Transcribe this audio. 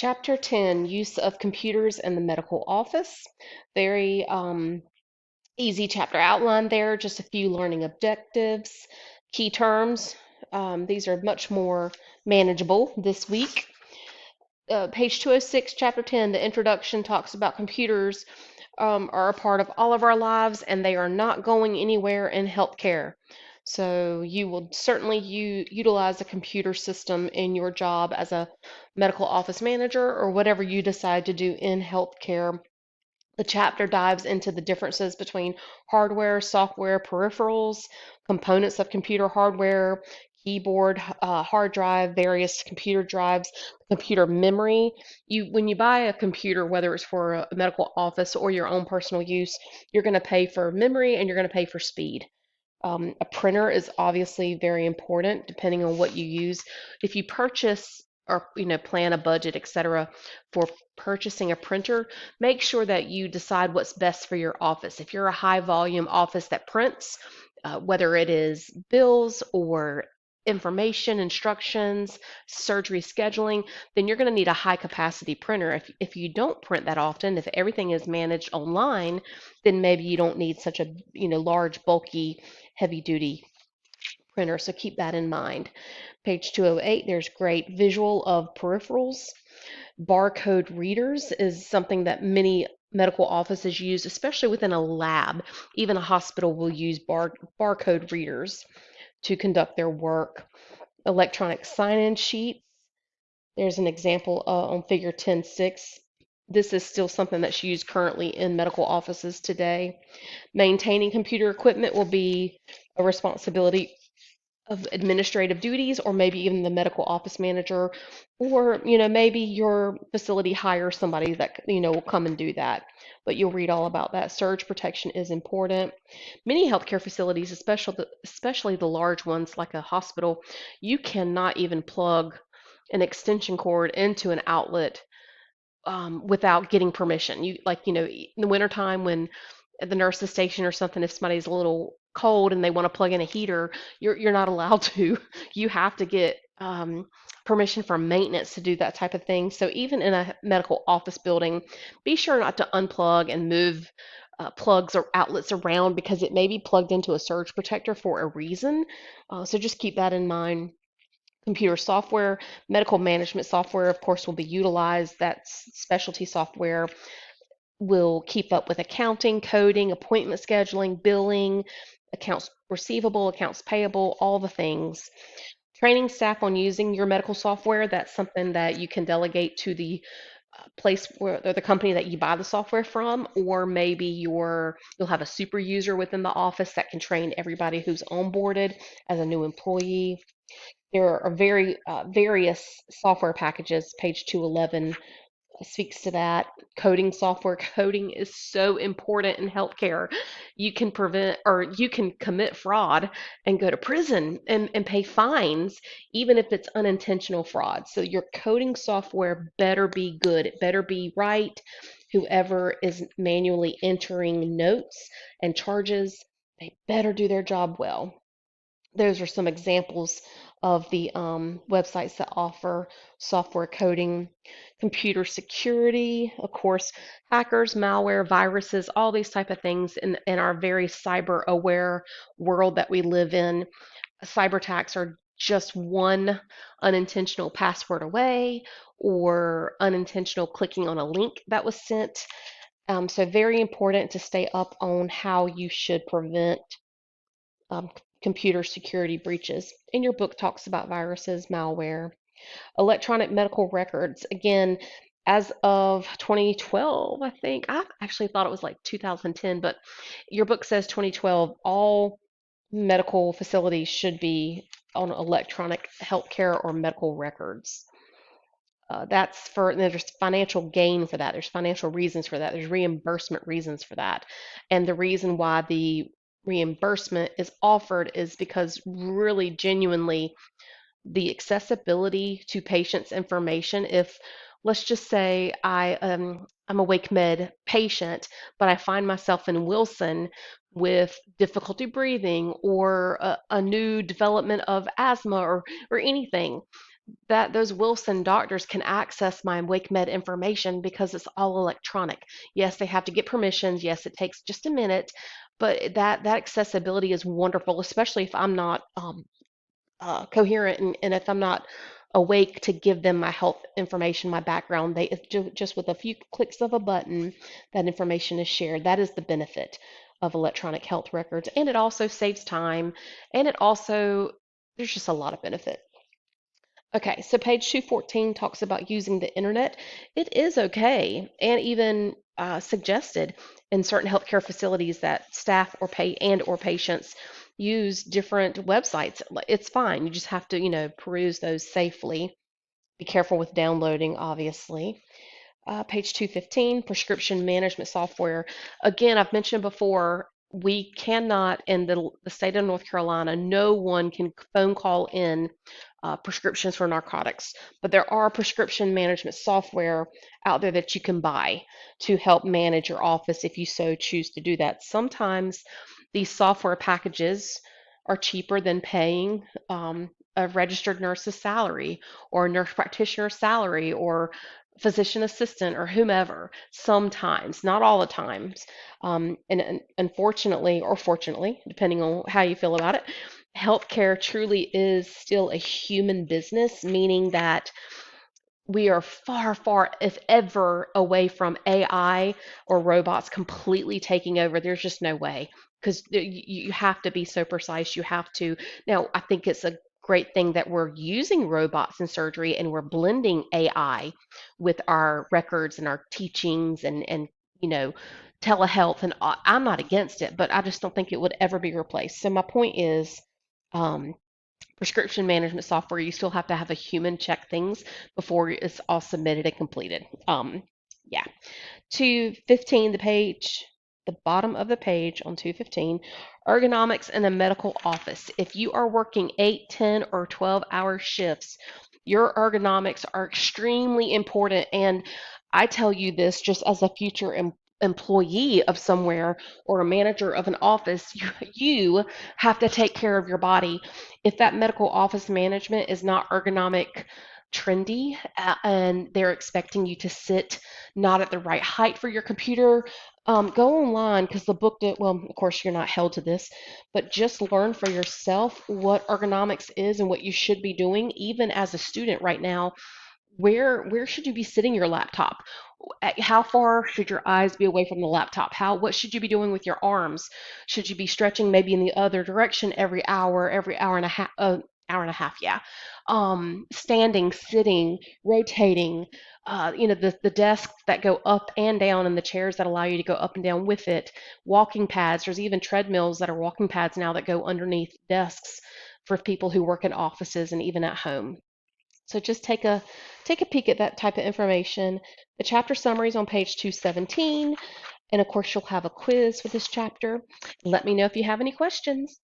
Chapter 10, Use of Computers in the Medical Office. Very easy chapter outline there, just a few learning objectives, key terms. These are much more manageable this week. Page 206, Chapter 10, the introduction talks about computers are a part of all of our lives and they are not going anywhere in healthcare. So you will certainly utilize a computer system in your job as a medical office manager or whatever you decide to do in healthcare. The chapter dives into the differences between hardware, software, peripherals, components of computer hardware, keyboard, hard drive, various computer drives, computer memory. When you buy a computer, whether it's for a medical office or your own personal use, you're going to pay for memory and you're going to pay for speed. A printer is obviously very important depending on what you use. If you purchase or plan a budget, etc., for purchasing a printer, make sure that you decide what's best for your office. If you're a high volume office that prints, whether it is bills or information, instructions, surgery scheduling, then you're going to need a high capacity printer. If you don't print that often, if everything is managed online, then maybe you don't need such a large, bulky, heavy duty printer. So keep that in mind. Page 208, there's great visual of peripherals. Barcode readers is something that many medical offices use, especially within a lab. Even a hospital will use barcode readers to conduct their work. Electronic sign-in sheets. There's an example on figure 10.6. This is still something that's used currently in medical offices today. Maintaining computer equipment will be a responsibility of administrative duties, or maybe even the medical office manager, or maybe your facility hires somebody that will come and do that. But you'll read all about that. Surge protection is important. Many healthcare facilities, especially the large ones like a hospital, you cannot even plug an extension cord into an outlet without getting permission. In the wintertime when at the nurse's station or something, if somebody's a little cold and they want to plug in a heater, you're not allowed to. You have to get permission from maintenance to do that type of thing. So even in a medical office building, be sure not to unplug and move plugs or outlets around because it may be plugged into a surge protector for a reason. So just keep that in mind. Computer software, medical management software, of course, will be utilized. That's specialty software will keep up with accounting, coding, appointment scheduling, billing, accounts receivable, accounts payable, all the things. Training staff on using your medical software, that's something that you can delegate to the place where or the company that you buy the software from, or maybe you'll have a super user within the office that can train everybody who's onboarded as a new employee. There are various software packages. Page 211 speaks to that. Coding software. Coding is so important in healthcare. You can prevent or you can commit fraud and go to prison and pay fines, even if it's unintentional fraud. So your coding software better be good. It better be right. Whoever is manually entering notes and charges, they better do their job well. Those are some examples of the websites that offer software coding. Computer security, of course, hackers, malware, viruses, all these type of things in our very cyber aware world that we live in. Cyber attacks are just one unintentional password away or unintentional clicking on a link that was sent. So very important to stay up on how you should prevent um, computer security breaches. And your book talks about viruses, malware, electronic medical records. Again, as of 2012, I think, I actually thought it was like 2010, but your book says 2012, all medical facilities should be on electronic healthcare or medical records. There's financial gain for that. There's financial reasons for that. There's reimbursement reasons for that. And the reason why the reimbursement is offered is because really genuinely the accessibility to patients' information. If let's just say I'm a wake med patient, but I find myself in Wilson with difficulty breathing or a new development of asthma or anything, that those Wilson doctors can access my WakeMed information because it's all electronic. Yes, they have to get permissions. Yes, it takes just a minute, but that accessibility is wonderful, especially if I'm not coherent and if I'm not awake to give them my health information, my background. They just with a few clicks of a button, that information is shared. That is the benefit of electronic health records, and it also saves time, and it also there's just a lot of benefit. Okay, so page 214 talks about using the internet. It is okay and even suggested in certain healthcare facilities that staff or patients use different websites. It's fine. You just have to, peruse those safely. Be careful with downloading, obviously. Page 215, prescription management software. Again, I've mentioned before, we cannot, in the state of North Carolina, no one can phone call in prescriptions for narcotics. But there are prescription management software out there that you can buy to help manage your office if you so choose to do that. Sometimes these software packages are cheaper than paying a registered nurse's salary or a nurse practitioner's salary or physician assistant or whomever. Sometimes, not all the times. And unfortunately, or fortunately, depending on how you feel about it, healthcare truly is still a human business, meaning that we are far, far, if ever, away from AI or robots completely taking over. There's just no way because you have to be so precise. You have to. Now, I think it's a great thing that we're using robots in surgery and we're blending AI with our records and our teachings and you know telehealth and I'm not against it, but I just don't think it would ever be replaced. So my point is, um, prescription management software, you still have to have a human check things before it's all submitted and completed. Yeah. 215, the bottom of the page on 215, ergonomics in the medical office. If you are working 8, 10, or 12-hour shifts, your ergonomics are extremely important. And I tell you this just as a future employee of somewhere or a manager of an office, you have to take care of your body. If that medical office management is not ergonomic trendy and they're expecting you to sit not at the right height for your computer, go online because the book that, well, of course, you're not held to this, but just learn for yourself what ergonomics is and what you should be doing, even as a student right now. Where should you be sitting your laptop? How far should your eyes be away from the laptop? What should you be doing with your arms? Should you be stretching maybe in the other direction every hour and a half, yeah. Standing, sitting, rotating, the desks that go up and down and the chairs that allow you to go up and down with it, walking pads. There's even treadmills that are walking pads now that go underneath desks for people who work in offices and even at home. So just take a peek at that type of information. The chapter summary is on page 217, and of course you'll have a quiz for this chapter. Let me know if you have any questions.